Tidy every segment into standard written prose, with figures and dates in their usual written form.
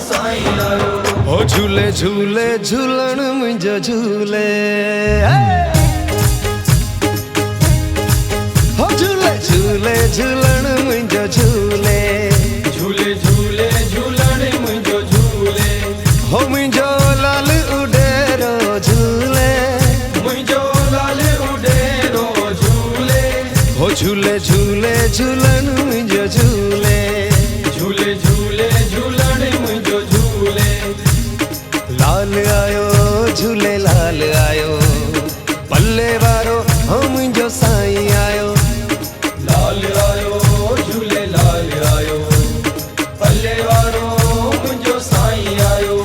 साईं आयो। ओ झूले झूले झूलण मुंहिंजो झूले, ओ झूले झूले झूलण मुंहिंजो झूले, झूले झूले झूलण मुंहिंजो झूले। हो मुंहिंजो लाल उडेरो झूले, मुंहिंजो लाल उडेरो झूले। हो झूले झूले झूलण मुंहिंजो झूले, झूले झूले झूलण मुंहिंजो झूले। लाल आयो झूले लाल आयो, पल्ले वारो हो मुंहिंजो साईं आयो। लाल आयो झूले लाल आयो, पल्ले वारो मुंहिंजो साईं आयो।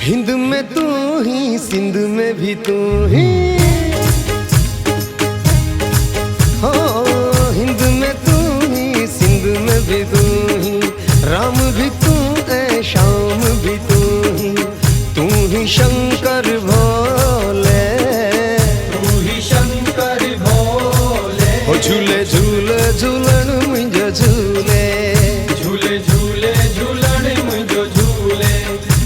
हिंद में तू ही, सिंध में भी तू ही, हो हिंद में तू ही, सिंध में भी तू ही, राम भी तू है, श्याम भी तू ही शंकर भोले, तू ही शंकर भोले। हो झूले झूले झूलण मुंहिंजो झूले, झूले झूले झूलण मुंहिंजो झूले।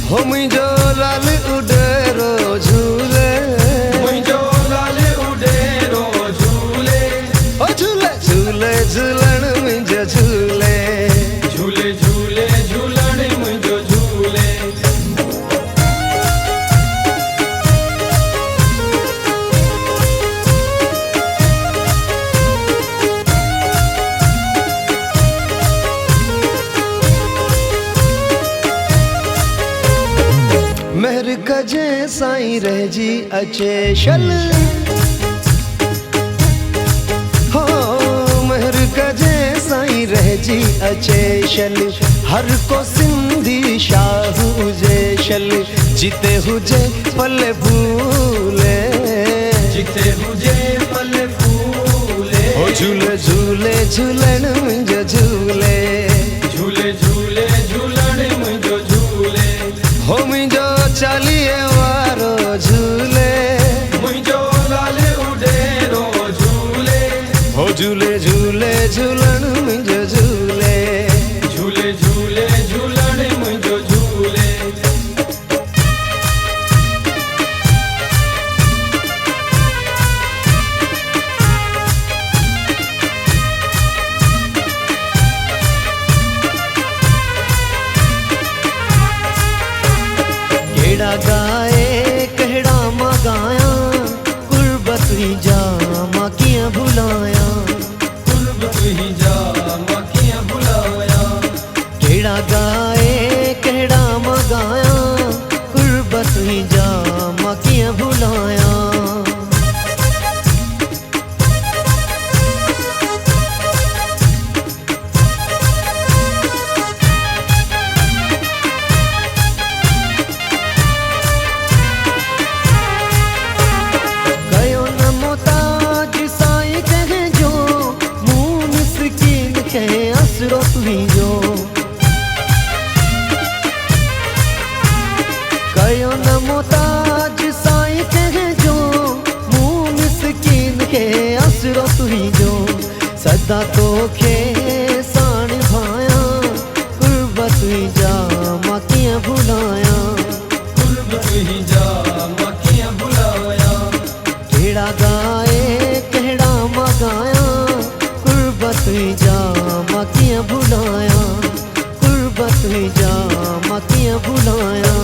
हो मुंहिंजो लाल उडेरो झूले, मुंहिंजो लाल उडेरो झूले। ओ झूले झूले झूलण मुंहिंजो झूले, झूले झूले झूलण मुंहिंजो झूले। महर कजे साईं रहिजी अचे शल, हो महर कजे साईं रहिजी अचे शल, हर को सिंधी शाह हुजे शल, जिते हुजे पल फूले, जिते हुजे पल फूले। हो झूले झूले झूलण मुंहिंजो झूले, झूले झूले झूलण मुंहिंजो झूले। हो मुंहिंजो चालीहे वारो झूले, मुंहिंजो लाल उडेरो झूले। हो झूले झूले झूलण मुंहिंजो झूले, झूले झूले झूलण मुंहिंजो झूले। केड़ा गाए कहड़ा मां गाया, गुरबत ही जा मां कियां भुलाया, गुरबत ही जा मां कियां भुलाया। केड़ा गाए कहड़ा मां गाया, गुरबत ही जा मां कियां भुलाया। कयो न मोहताज साईं कंहिंजो, मूं मिसकीन खे आसरो तुंहिंजो, कयो न मोहताज साईं कंहिंजो, मूं मिसकीन खे आसरो तुंहिंजो, सदा तोखे साण भाया, गुरबत ही जा मां कीअं भुलाया, गुरबत ही जा मां कियां भुलाया। केड़ा गाए कहड़ा मां गाया, गुरबत ही जा मां कीअं भुलाया, गुरबत ही जा मां कीअं भुलाया।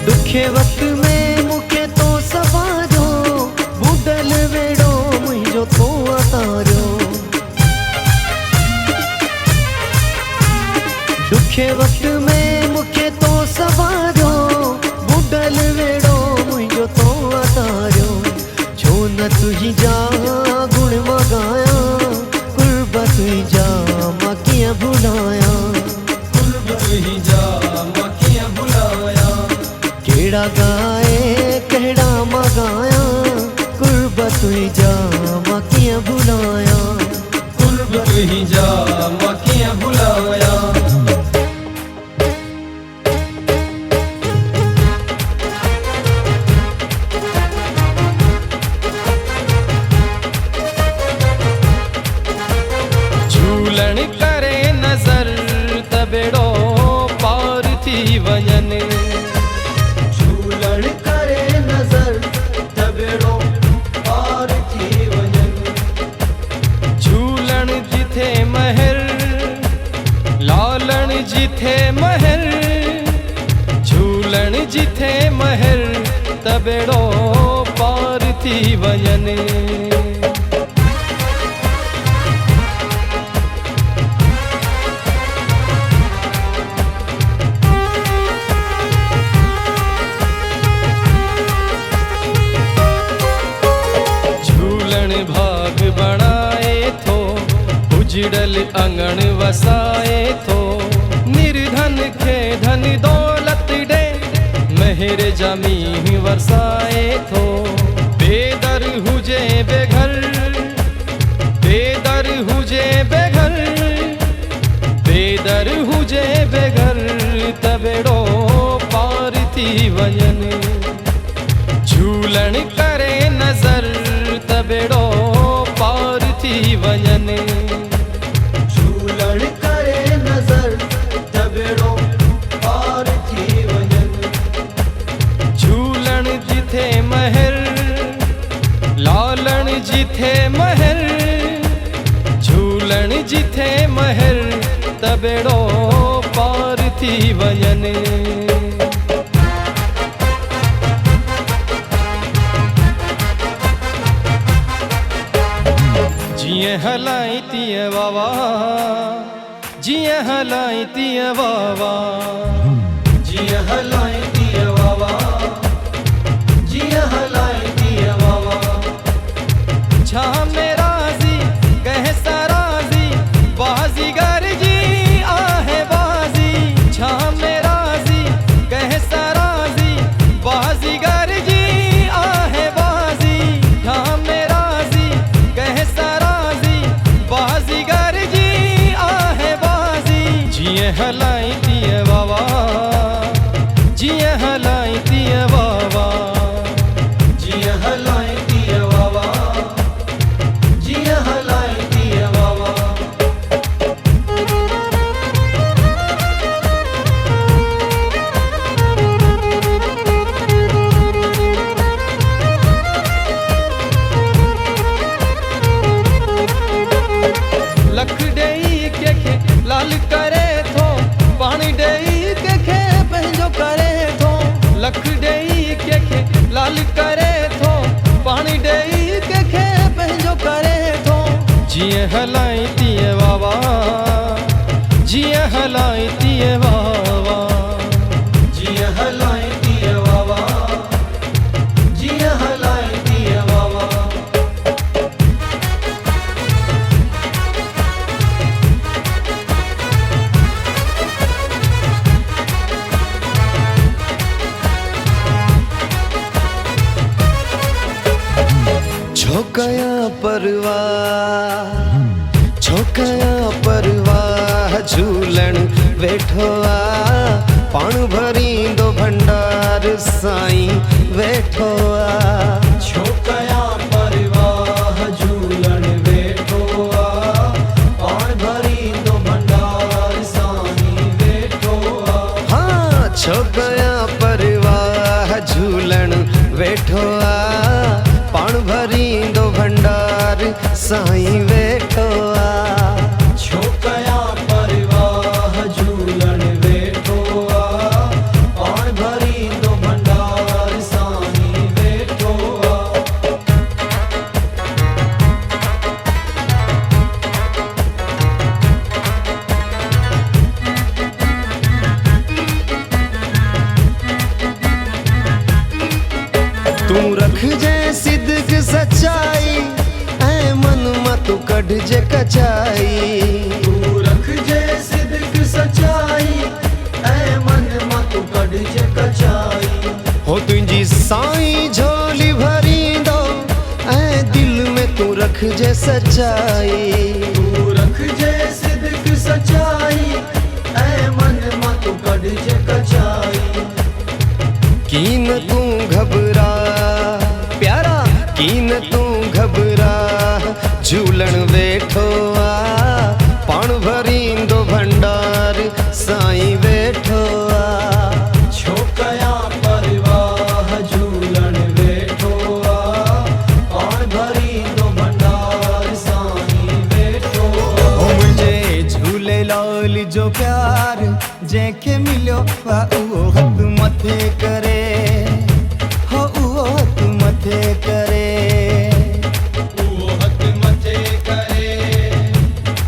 दुखे वक्त में मूंखे तो सवारियो, बुडल वेड़ो मुंहिंजो तो अतारियो, दुखे वक्त में मूंखे तो सवारियो, बुडल वेड़ो मुंहिंजो तो अतारियो, छो न तुंहिंजी जा गुण मां गाया, गुरबत ही जा मां कीअं भुलाया, गुरबत ही जा मां केड़ा गाए केड़ा मगाया गुरबत हुई जा मकियां भुलाया गुरबत ही जा मकियां भुलाया झूलन करे नजर तबेड़ो पार थी वञन झूलण करे नजर तबेड़ो पार थी वञन झूलन जिथे महर लालण जिथे महर झूलन जिथे महर तबेड़ो पार थी वञन भाग बनाए थो उजड़ल अंगण वसाए थो निर्धन खे धन दौलत दे मेहर जमी वरसाए थो बेदर हुजे बेघर बेदर हुजे बेघर बेदर हुजे बेघर तबेड़ो पार थी वञन झूलन करे नजर तबेड़ो पार थी वञन झूलण करे नजर तबेड़ो पार थी वञन झूलन जिथे महर लालण जिथे महर झूलन जिथे महर तबेड़ो पार थी वञन जिए हलाई तीअ वावा जिए हलाई तीअ वावा जिया हलाई दिया वावा जिया हलाई दिया वावा छा मेरा जी कह सराजी बाजीगर जी आहे बाजी छा मेरा जी कह सराजी बाजीगर जी आहे बाजी छा मेरा जी कह सराजी बाजीगर जी आहे बाजी जिए हलाई तीअ वावा जिए हलाई तीअ वावा जिया हलाई दिया वावा जिया हलाई दिया वावा लख डेई के खे लाल करे थो पानी डेई के खे पंहिंजो करे थो लख डेई के खे लाल करे थो पानी डेई के खे पंहिंजो करे थो जिए हलाई तीअ वावा जिए हलाई तीअ वावा जिया हलाई दिया वावा जिया हलाई दिया वावा छोकया परवाह छोकया परवाह झूलण वेठो आ पाण भरींदो भंडार साईं वेठो आ छोकया परवाह झूलण वेठो आ पाण भरींदो भंडार साईं वेठो आ हाँ छोकया परवाह झूलण वेठो आ पाण भरींदो भंडार साईं वेठो आ छोकया परवाह झूलण वेठो आ पाण भरींदो भंडार साईं वेठो आ तू रख जे सिद्क सच्चाई ऐ मन मत कढ जे कचाई तू रख जे सिद्क सच्चाई ऐ मन मत कढ जे कचाई हो तुझी साईं झोली भरींदो ऐं दिल में तू रख जे सच्चाई तू रख जे सिद्क सच्चाई ऐं मन मां तू कढ जे कचाई कीन तू घबरा प्यारा कीन तू घबरा झूलण वेठो आ पाण भरींदो भंडार साईं वेठो आ छो कया परवाह झूलण वेठो आ पाण भरींदो भंडार साईं वेठो आ ओ मुंहिंजे झूलेलाल जो प्यार जंहिंखे मिलियो आहे उहो हथ मथे करे हो उहो हथ मथे करे उहो हथ मथे करे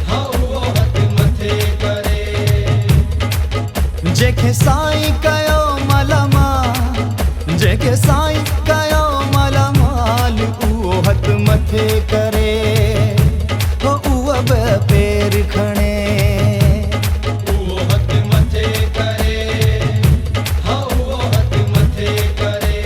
हा उहो हथ मथे करे जंहिंखे साईं कयो मालामाल जंहिंखे साईं कयो मालामाल उहो हथ मथे करे हो उहो ॿ पेर खणे उहो हथ मथे करे हा उहो हथ मथे करे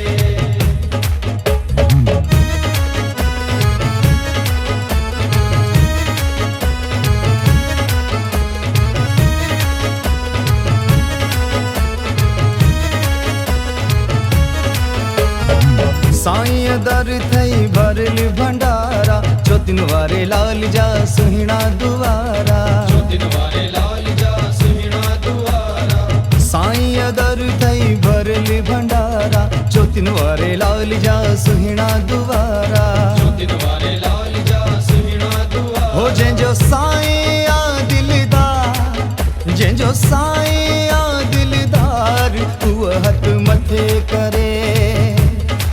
साईं दर थई भरल भंडारा ज्योतिन वारे लाल जा सुहिणा दुआरा ज्योतिन वारे लाल जा सुहिणा दुआरा साईं दर थई भरल भंडारा ज्योतिन वारे लाल जा सुहिणा दुआरा ज्योतिन वारे लाल जा सुहिणा दुआरा हो जंहिंजो साईं आ दिलदार जंहिंजो साईं आ दिलदार उहो हथ मथे करे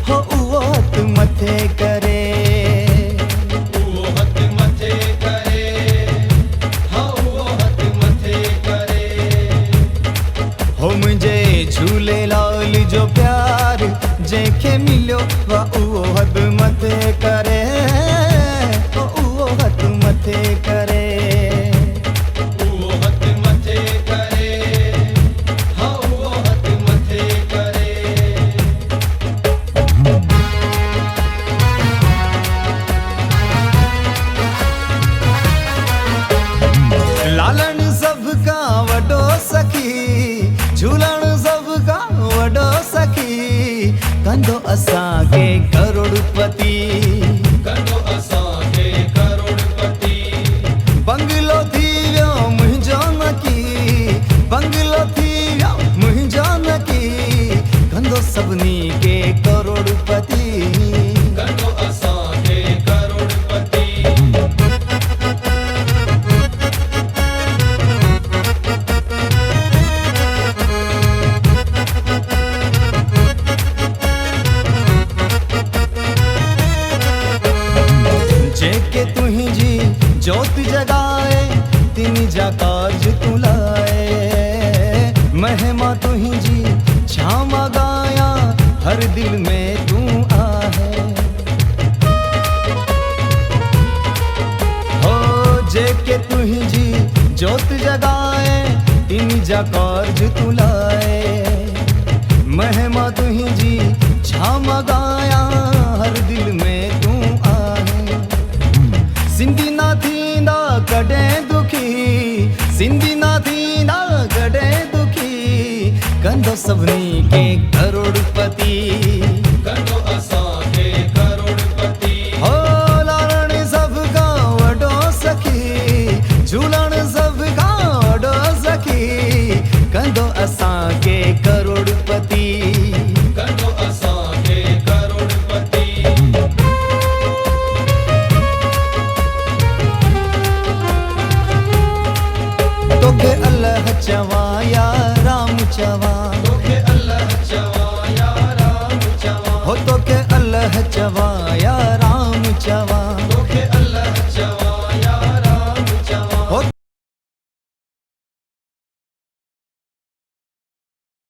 हो उहो हथ मथे करे उहो हथ मथे करे हा उहो हथ मथे करे हो मुंहिंजे झूलेलाल जो प्यार जंहिंखे मिलियो वा उहो हथ मथे करे हो उहो हथ मथे करे उहो हथ मथे करे हा उहो हथ मथे करे लालण सभ खां वॾो सखी झूलण सभ खां वॾो सखी कंदो असांखे करोड़पति कंदो असांखे करोड़पति बंगलो थी वियो मुंहिंजो नकी बंगलो थी वियो मुंहिंजो नकी कंदो सभिनी खे करोड़पति कंदो असांखे करोड़पति जेके तुंहिंजी जोत जगाए तिन जा कारज तूं लाए महिमा तुंहिंजी छाम गाया हर दिल में तूं आहे हो जेके तुंहिंजी जोत जगाए तिन जा कारज तूं लाए महिमा तुंहिंजी छाम गाया हर दिल में तूं आहे सिंधी ना थींदा कॾहिं दुखी सिंधी ना थींदा कॾहिं दुखी कंदो सभिनी खे करोड़पति कंदो असांखे करोड़पति हो लालण सभ खां वॾो सखी झूलण सभ खां वॾो सखी कंदो असांखे करोड़पति कंदो असांखे करोड़पति तोखे अल्लाह चवां या राम चवां तोखे अल्लाह चवां या राम चवां हो तोखे अल्लाह चवां या राम चवां